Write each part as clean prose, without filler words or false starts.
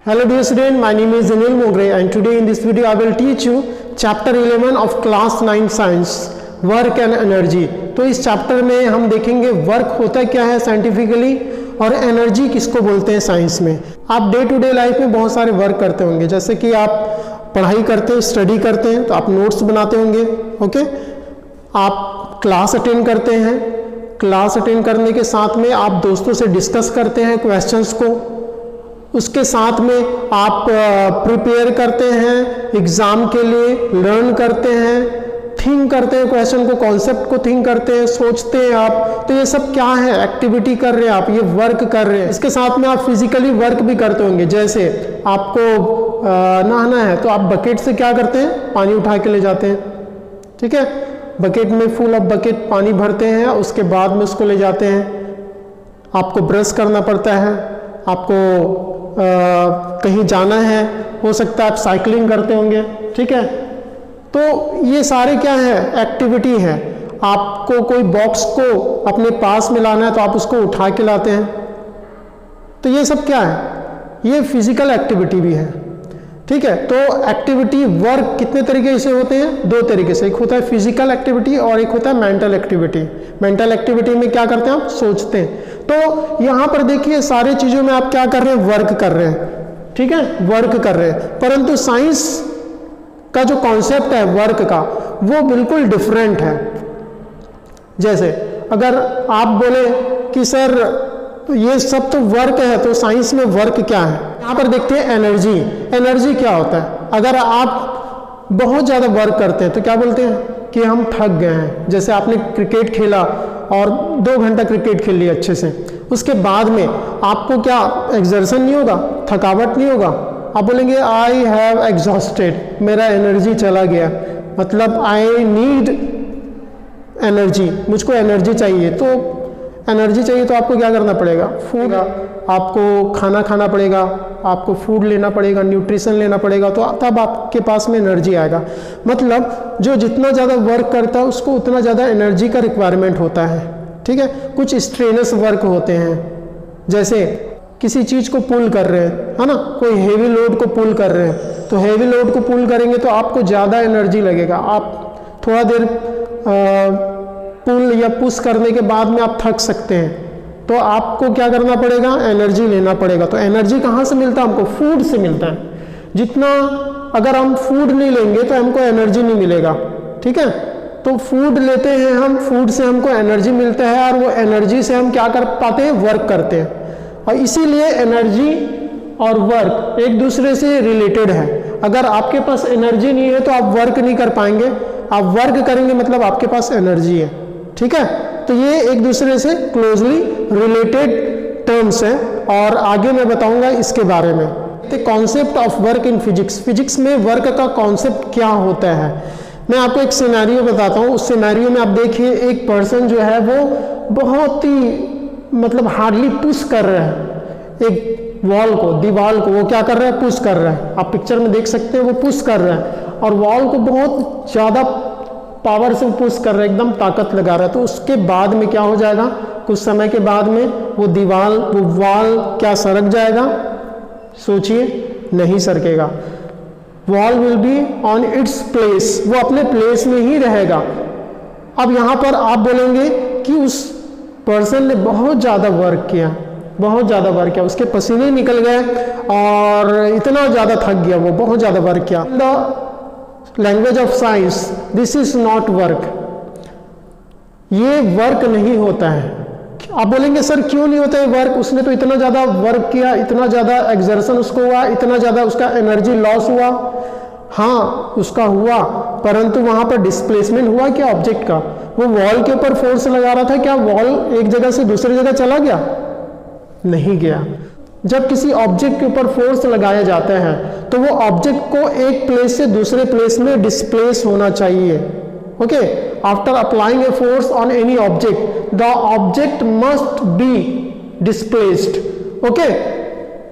Hello dear student, my name is Anil Mogre and today in this video I will teach you chapter 11 of class 9 science work and energy। तो इस chapter में हम देखेंगे work होता क्या है scientifically और एनर्जी किसको बोलते हैं साइंस में। आप डे टू डे लाइफ में बहुत सारे वर्क करते होंगे, जैसे कि आप पढ़ाई करते हैं, स्टडी करते हैं तो आप नोट्स बनाते होंगे, ओके। आप क्लास अटेंड करते हैं, क्लास अटेंड करने के साथ में आप दोस्तों से डिस्कस करते हैं क्वेश्चंस को, उसके साथ में आप प्रिपेयर करते हैं एग्ज़ाम के लिए, लर्न करते हैं, थिंक करते हैं क्वेश्चन को, कॉन्सेप्ट को थिंक करते हैं, सोचते हैं आप। तो ये सब क्या है, एक्टिविटी कर रहे हैं आप, ये वर्क कर रहे हैं। इसके साथ में आप फिजिकली वर्क भी करते होंगे, जैसे आपको नहाना है तो आप बकेट से क्या करते हैं, पानी उठा के ले जाते हैं, ठीक है। बकेट में फुल ऑफ बकेट पानी भरते हैं, उसके बाद में उसको ले जाते हैं। आपको ब्रश करना पड़ता है, आपको कहीं जाना है, हो सकता है आप साइकिलिंग करते होंगे, ठीक है। तो ये सारे क्या है, एक्टिविटी है। आपको कोई बॉक्स को अपने पास में लाना है तो आप उसको उठा के लाते हैं। तो ये सब क्या है, ये फिजिकल एक्टिविटी भी है, ठीक है। तो एक्टिविटी वर्क कितने तरीके से होते हैं, दो तरीके से, एक होता है फिजिकल एक्टिविटी और एक होता है मेंटल एक्टिविटी। मेंटल एक्टिविटी में क्या करते हैं, आप सोचते हैं। तो यहाँ पर देखिए सारी चीज़ों में आप क्या कर रहे हैं, वर्क कर रहे हैं, ठीक है, वर्क कर रहे हैं। परंतु साइंस का जो कॉन्सेप्ट है वर्क का वो बिल्कुल डिफरेंट है। जैसे अगर आप बोले कि सर ये सब तो वर्क है, तो साइंस में वर्क क्या है। यहाँ पर देखते हैं एनर्जी। एनर्जी क्या होता है, अगर आप बहुत ज़्यादा वर्क करते हैं तो क्या बोलते हैं कि हम थक गए हैं। जैसे आपने क्रिकेट खेला और 2 घंटा क्रिकेट खेल लिया अच्छे से, उसके बाद में आपको क्या एक्सर्शन नहीं होगा, थकावट नहीं होगा, आप बोलेंगे आई हैव एग्जॉस्टेड, मेरा एनर्जी चला गया, मतलब आई नीड एनर्जी, मुझको एनर्जी चाहिए। तो एनर्जी चाहिए तो आपको क्या करना पड़ेगा, फूड, आपको खाना खाना पड़ेगा, आपको फूड लेना पड़ेगा, न्यूट्रिशन लेना पड़ेगा, तो तब आपके पास में एनर्जी आएगा। मतलब जो जितना ज़्यादा वर्क करता है उसको उतना ज़्यादा एनर्जी का रिक्वायरमेंट होता है, ठीक है। कुछ स्ट्रेनस वर्क होते हैं, जैसे किसी चीज़ को पुल कर रहे हैं, है ना, कोई हेवी लोड को पुल कर रहे हैं, तो हेवी लोड को पुल करेंगे तो आपको ज़्यादा एनर्जी लगेगा। आप थोड़ा देर पुल या पुश करने के बाद में आप थक सकते हैं, तो आपको क्या करना पड़ेगा, एनर्जी लेना पड़ेगा। तो एनर्जी कहाँ से मिलता है, हमको फूड से मिलता है। जितना अगर हम फूड नहीं लेंगे तो हमको एनर्जी नहीं मिलेगा, ठीक है। तो फूड लेते हैं हम, फूड से हमको एनर्जी मिलता है और वो एनर्जी से हम क्या कर पाते हैं, वर्क करते हैं। और इसीलिए एनर्जी और वर्क एक दूसरे से रिलेटेड है। अगर आपके पास एनर्जी नहीं है तो आप वर्क नहीं कर पाएंगे, आप वर्क करेंगे मतलब आपके पास एनर्जी है, ठीक है। तो ये एक दूसरे से क्लोजली रिलेटेड टर्म्स हैं और आगे मैं बताऊंगा इसके बारे में। The concept of work in physics, physics में वर्क का कॉन्सेप्ट क्या होता है। मैं आपको एक सिनेरियो बताता हूँ। उस सिनेरियो में आप देखिए एक पर्सन जो है वो बहुत ही मतलब हार्डली पुश कर रहा है एक वॉल को, दीवार को, वो क्या कर रहा है, पुश कर रहा है। आप पिक्चर में देख सकते हैं वो पुश कर रहा है और वॉल को बहुत ज़्यादा पावर से पुश कर रहा है, एकदम ताकत लगा रहा है। तो उसके बाद में क्या हो जाएगा, कुछ समय के बाद में वो दीवार, वो वॉल क्या सरक जाएगा, सोचिए, नहीं सरकेगा। Wall will be on its place, वो अपने प्लेस में ही रहेगा। अब यहाँ पर आप बोलेंगे कि उस पर्सन ने बहुत ज़्यादा वर्क किया, बहुत ज़्यादा वर्क किया, उसके पसीने निकल गए और इतना ज़्यादा थक गया, वो बहुत ज़्यादा वर्क किया। The language of science this is not work, ये वर्क नहीं होता है। आप बोलेंगे सर क्यों नहीं होता है वर्क, उसने तो इतना ज़्यादा वर्क किया, इतना ज़्यादा एक्सर्शन उसको हुआ, इतना ज़्यादा उसका एनर्जी लॉस हुआ। हाँ उसका हुआ, परंतु वहाँ पर डिस्प्लेसमेंट हुआ क्या ऑब्जेक्ट का, वो वॉल के ऊपर फोर्स लगा रहा था, क्या वॉल एक जगह से दूसरी जगह चला गया, नहीं गया। जब किसी ऑब्जेक्ट के ऊपर फोर्स लगाया जाता है तो वो ऑब्जेक्ट को एक प्लेस से दूसरे प्लेस में डिस्प्लेस होना चाहिए, okay. After applying a force on any object the object must be displaced, okay.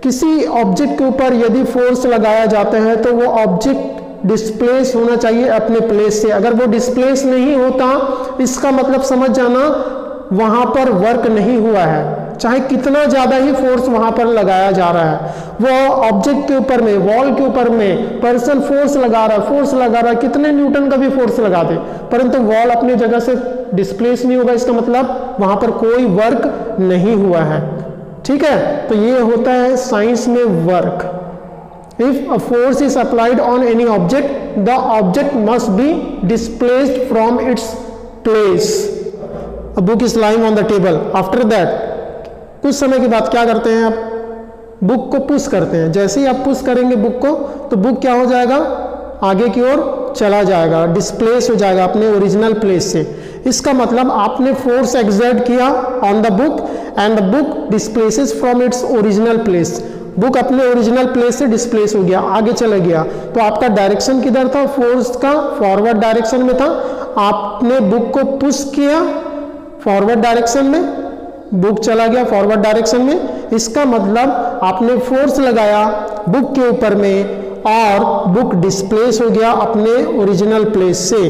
किसी ऑब्जेक्ट के ऊपर यदि फोर्स लगाया जाता है तो वो ऑब्जेक्ट डिस्प्लेस होना चाहिए अपने प्लेस से। अगर वो डिस्प्लेस नहीं होता, इसका मतलब समझ जाना वहां पर वर्क नहीं हुआ है। चाहे कितना ज़्यादा ही फोर्स वहाँ पर लगाया जा रहा है, वो ऑब्जेक्ट के ऊपर में, वॉल के ऊपर में पर्सन फोर्स लगा रहा है, कितने न्यूटन का भी फोर्स लगा दे, परंतु वॉल अपनी जगह से डिस्प्लेस नहीं होगा, इसका मतलब वहाँ पर कोई वर्क नहीं हुआ है। ठीक है, तो ये होता है साइंस में work. If a force is applied on any object, the object must be displaced from its place. A book is lying on the table. After that, कुछ समय के बाद क्या करते हैं आप? बुक को पुश करते हैं। जैसे ही आप पुश करेंगे बुक को, तो बुक क्या हो जाएगा? आगे की ओर चला जाएगा, डिस्प्लेस हो जाएगा अपने ओरिजिनल प्लेस से। इसका मतलब आपने फोर्स एक्सर्ट किया on the book and the book displaces from its original place. Book अपने ओरिजिनल प्लेस से डिस्प्लेस हो गया, आगे चला गया, तो आपका डायरेक्शन किधर था? फोर्स का फॉरवर्ड डायरेक्शन में था। आपने बुक को पुश किया फॉरवर्ड डायरेक्शन में, बुक चला गया फॉरवर्ड डायरेक्शन में। इसका मतलब आपने फोर्स लगाया बुक के ऊपर में और बुक डिस्प्लेस हो गया अपने ओरिजिनल प्लेस से।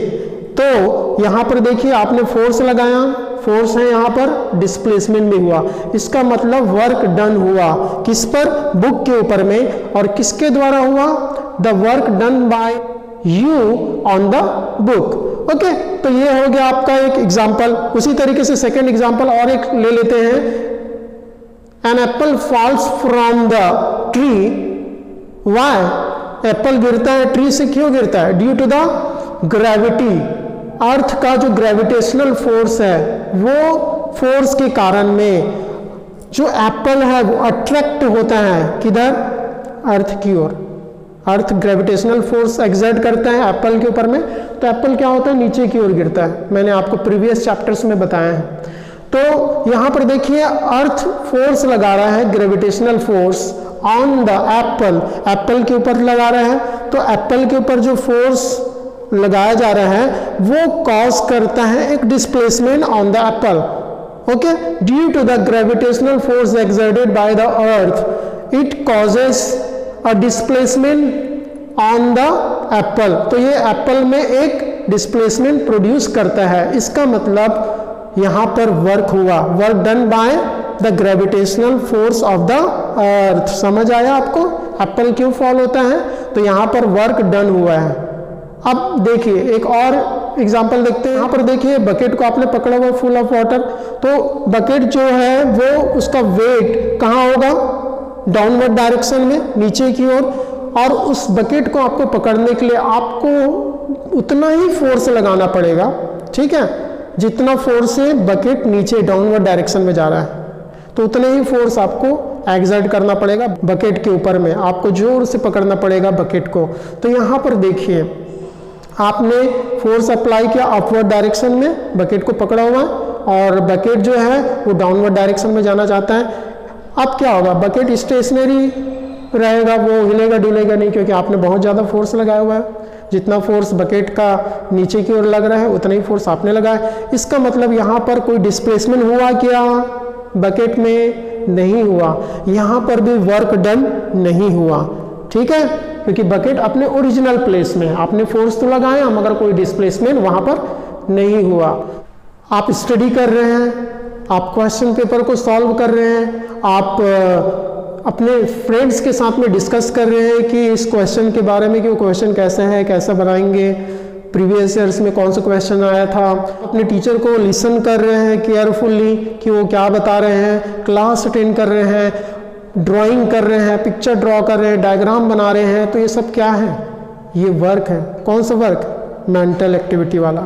तो यहाँ पर देखिए आपने फोर्स लगाया, फोर्स है यहाँ पर, डिस्प्लेसमेंट भी हुआ, इसका मतलब वर्क डन हुआ। किस पर? बुक के ऊपर में। और किसके द्वारा हुआ? The work done by you on the book. Okay, तो ये हो गया आपका एक एग्जाम्पल। उसी तरीके से सेकेंड एग्जाम्पल और एक ले लेते हैं। An apple falls from the tree, why? Apple गिरता है ट्री से, क्यों गिरता है? Due to the gravity. Earth का जो ग्रेविटेशनल फोर्स है, वो फोर्स के कारण में जो एप्पल है वो अट्रैक्ट होता है किधर? अर्थ की ओर। अर्थ ग्रेविटेशनल फोर्स एक्सर्ट करता है एप्पल के ऊपर में, तो एप्पल क्या होता है? नीचे की ओर गिरता है। मैंने आपको प्रीवियस चैप्टर्स में बताया है। तो यहाँ पर देखिए अर्थ फोर्स लगा रहा है, gravitational force on the Apple, Apple के ऊपर लगा रहा है। तो एप्पल के ऊपर जो फोर्स लगाया जा रहा है वो कॉज करता है एक displacement on the apple. Okay, due to the gravitational force exerted by the earth, it causes a displacement on the apple. तो ये एप्पल में एक डिस्प्लेसमेंट प्रोड्यूस करता है। इसका मतलब यहाँ पर वर्क हुआ, work done by the gravitational force of the earth. समझ आया आपको एप्पल क्यों फॉल होता है? तो यहाँ पर वर्क डन हुआ है। अब देखिए एक और एग्जांपल देखते हैं। यहाँ पर देखिए बकेट को आपने पकड़ा हुआ फुल ऑफ वाटर, तो बकेट जो है वो उसका वेट कहाँ होगा? डाउनवर्ड डायरेक्शन में, नीचे की ओर। और उस बकेट को आपको पकड़ने के लिए आपको उतना ही फोर्स लगाना पड़ेगा, ठीक है, जितना फोर्स से बकेट नीचे डाउनवर्ड डायरेक्शन में जा रहा है, तो उतने ही फोर्स आपको एक्सर्ट करना पड़ेगा बकेट के ऊपर में। आपको जोर से पकड़ना पड़ेगा बकेट को। तो यहाँ पर देखिए आपने फोर्स अप्लाई किया अपवर्ड डायरेक्शन में, बकेट को पकड़ा हुआ है और बकेट जो है वो डाउनवर्ड डायरेक्शन में जाना चाहता है। अब क्या होगा? बकेट स्टेशनरी रहेगा, वो हिलेगा डुलेगा नहीं, क्योंकि आपने बहुत ज़्यादा फोर्स लगाया हुआ है। जितना फोर्स बकेट का नीचे की ओर लग रहा है उतना ही फोर्स आपने लगाया। इसका मतलब यहाँ पर कोई डिस्प्लेसमेंट हुआ क्या? बकेट में नहीं हुआ। यहाँ पर भी वर्क डन नहीं हुआ, ठीक है, क्योंकि बकेट अपने ओरिजिनल प्लेस में, आपने फोर्स तो लगाया मगर कोई डिस्प्लेसमेंट वहाँ पर नहीं हुआ। आप स्टडी कर रहे हैं, आप क्वेश्चन पेपर को सॉल्व कर रहे हैं, आप अपने फ्रेंड्स के साथ में डिस्कस कर रहे हैं कि इस क्वेश्चन के बारे में कि वो क्वेश्चन कैसा है, कैसा बनाएंगे, प्रीवियस ईयर्स में कौन सा क्वेश्चन आया था। अपने टीचर को लिसन कर रहे हैं केयरफुली कि वो क्या बता रहे हैं, क्लास अटेंड कर रहे हैं, ड्राइंग कर रहे हैं, पिक्चर ड्रॉ कर रहे हैं, डायग्राम बना रहे हैं। तो ये सब क्या है? ये वर्क है। कौन सा वर्क? मेंटल एक्टिविटी वाला।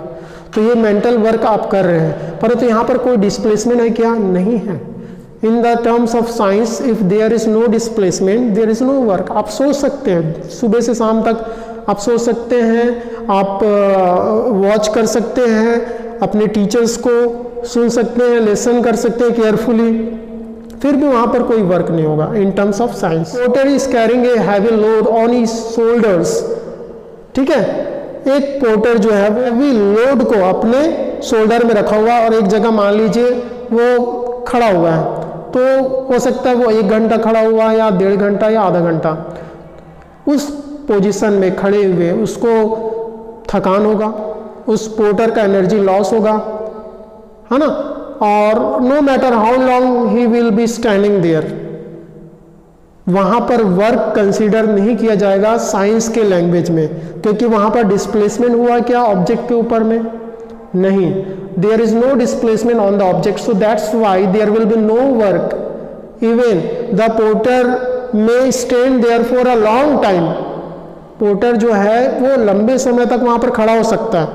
तो ये मेंटल वर्क आप कर रहे हैं, परंतु यहाँ पर कोई डिस्प्लेसमेंट है क्या? नहीं है। In the terms of science, if there is no displacement there is no work. आप सोच सकते हैं, सुबह से शाम तक आप सोच सकते हैं, आप वॉच कर सकते हैं, अपने टीचर्स को सुन सकते हैं, लेसन कर सकते हैं केयरफुली, फिर भी वहाँ पर कोई वर्क नहीं होगा in terms of science. Porter is carrying a heavy load on his shoulders, ठीक है, एक पोर्टर जो है वो हैवी लोड को अपने शोल्डर में रखा हुआ और एक जगह मान लीजिए वो खड़ा हुआ है, तो हो सकता है वो 1 घंटा खड़ा हुआ या 1.5 घंटा या आधा घंटा उस पोजीशन में खड़े हुए, उसको थकान होगा, उस पोर्टर का एनर्जी लॉस होगा, है ना। और no matter how long he will be standing there, वहाँ पर वर्क कंसीडर नहीं किया जाएगा साइंस के लैंग्वेज में, क्योंकि वहाँ पर डिस्प्लेसमेंट हुआ क्या ऑब्जेक्ट के ऊपर में, नहीं, there is no displacement on the object, so that's why there will be no work, even the porter may stand there for a long time, porter जो है वो लंबे समय तक वहाँ पर खड़ा हो सकता है,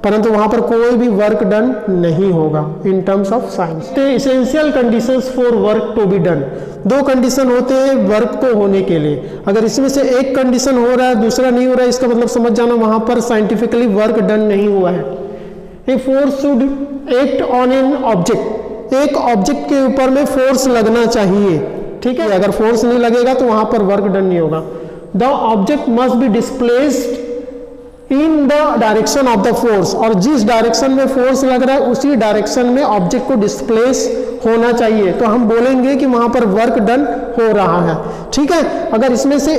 परंतु वहाँ पर कोई भी वर्क डन नहीं होगा in terms of science. Essential conditions for work to be done, दो कंडीशन होते हैं वर्क को होने के लिए, अगर इसमें से एक कंडीशन हो रहा है दूसरा नहीं हो रहा है, इसका मतलब समझ जाना वहाँ पर साइंटिफिकली वर्क डन नहीं हुआ है। A force should act on an object, एक ऑब्जेक्ट के ऊपर में फोर्स लगना चाहिए, ठीक है, अगर फोर्स नहीं लगेगा तो वहाँ पर वर्क डन नहीं होगा। The object must be displaced in the direction of the force, और जिस डायरेक्शन में फोर्स लग रहा है उसी डायरेक्शन में ऑब्जेक्ट को डिस्प्लेस होना चाहिए, तो हम बोलेंगे कि वहां पर वर्क डन हो रहा है, ठीक है। अगर इसमें से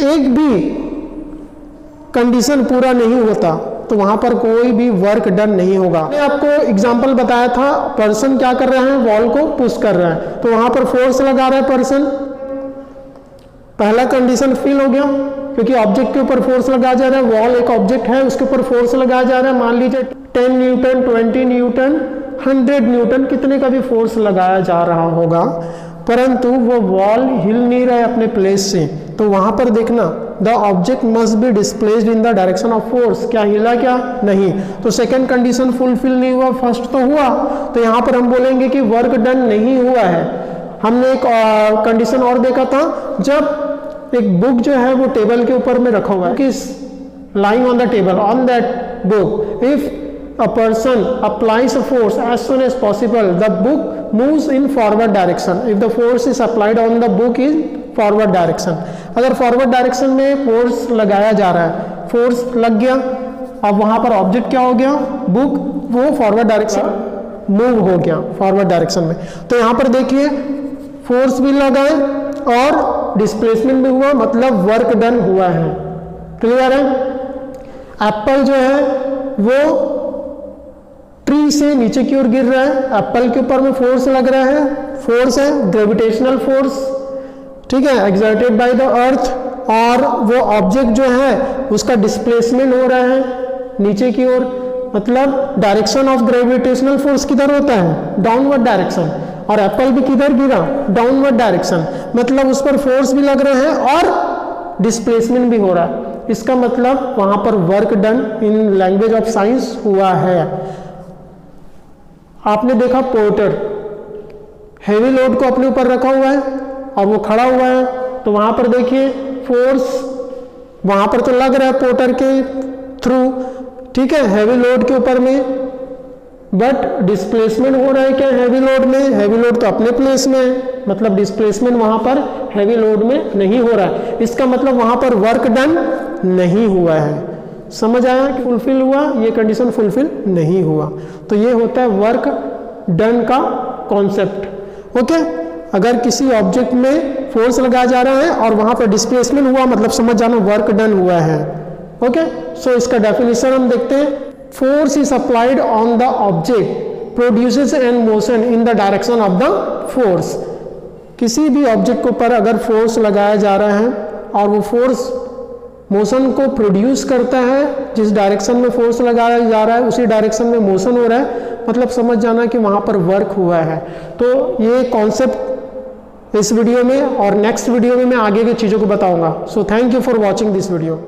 एक भी कंडीशन पूरा नहीं होता तो वहां पर कोई भी वर्क डन नहीं होगा। मैंने आपको एग्जांपल बताया था, पर्सन क्या कर रहे हैं, वॉल को पुश कर रहा है, तो वहां पर फोर्स लगा रहा है पर्सन, पहला कंडीशन फिल हो गया, क्योंकि ऑब्जेक्ट के ऊपर फोर्स लगाया जा रहा है, वॉल एक ऑब्जेक्ट है उसके ऊपर फोर्स लगाया जा रहा है, मान लीजिए 10 न्यूटन, 20 न्यूटन, 100 न्यूटन, कितने का भी फोर्स लगाया जा रहा होगा, परंतु वो वॉल हिल नहीं रहा है अपने प्लेस से, तो वहां पर देखना the object must be displaced in the direction of force, क्या हिला क्या नहीं, तो सेकंड कंडीशन फुलफिल नहीं हुआ, फर्स्ट तो हुआ, तो यहाँ पर हम बोलेंगे कि वर्क डन नहीं हुआ है। हमने एक कंडीशन और देखा था, जब एक बुक जो है वो टेबल के ऊपर में रखा हुआ है, किस lying on the table on that book, if a person applies a force as soon as possible, the book moves in forward direction, if the force is applied on the book is forward direction, अगर forward direction में force लगाया जा रहा है, force लग गया, अब वहां पर ऑब्जेक्ट क्या हो गया, बुक, वो फॉरवर्ड डायरेक्शन मूव हो गया फॉरवर्ड डायरेक्शन में, तो यहाँ पर देखिए फोर्स भी लगा है और डिस्प्लेसमेंट भी हुआ, मतलब वर्क डन हुआ है, क्लियर है। एप्पल जो है वो ट्री से नीचे की ओर गिर रहा है, एप्पल के ऊपर में फोर्स लग रहा है, फोर्स है ग्रेविटेशनल फोर्स, ठीक है, एक्सर्टेड बाय द अर्थ, और वो ऑब्जेक्ट जो है उसका डिस्प्लेसमेंट हो रहा है नीचे की ओर, मतलब डायरेक्शन ऑफ ग्रेविटेशनल फोर्स किधर होता है, डाउनवर्ड डायरेक्शन, और एप्पल भी किधर गिरा, डाउनवर्ड डायरेक्शन, मतलब उस पर फोर्स भी लग रहा है और डिस्प्लेसमेंट भी हो रहा है, इसका मतलब वहां पर work done in language of science हुआ है। आपने देखा पोर्टर हेवी लोड को अपने ऊपर रखा हुआ है और वो खड़ा हुआ है, तो वहां पर देखिए फोर्स वहां पर तो लग रहा है पोर्टर के थ्रू, ठीक है, हैवी लोड के ऊपर में, बट डिस्प्लेसमेंट हो रहा है क्या हैवी लोड में, हैवी लोड तो अपने प्लेस में है, मतलब डिस्प्लेसमेंट वहां पर हैवी लोड में नहीं हो रहा है, इसका मतलब वहां पर वर्क डन नहीं हुआ है। समझ आया कि फुलफिल हुआ, ये कंडीशन फुलफिल नहीं हुआ, तो ये होता है वर्क डन का कॉन्सेप्ट। ओके, अगर किसी ऑब्जेक्ट में फोर्स लगाया जा रहा है और वहां पर डिस्प्लेसमेंट हुआ, मतलब समझ जाना वर्क डन हुआ है। ओके, सो इसका डेफिनेशन हम देखते हैं, force is applied on the object produces N motion in the direction of the force. किसी भी ऑब्जेक्ट के ऊपर अगर फोर्स लगाया जा रहा है और वो फोर्स मोशन को प्रोड्यूस करता है, जिस डायरेक्शन में फोर्स लगाया जा रहा है उसी डायरेक्शन में मोशन हो रहा है, मतलब समझ जाना कि वहां पर वर्क हुआ है। तो ये कॉन्सेप्ट इस वीडियो में और नेक्स्ट वीडियो में मैं आगे की चीज़ों को बताऊंगा। So thank you for watching this video.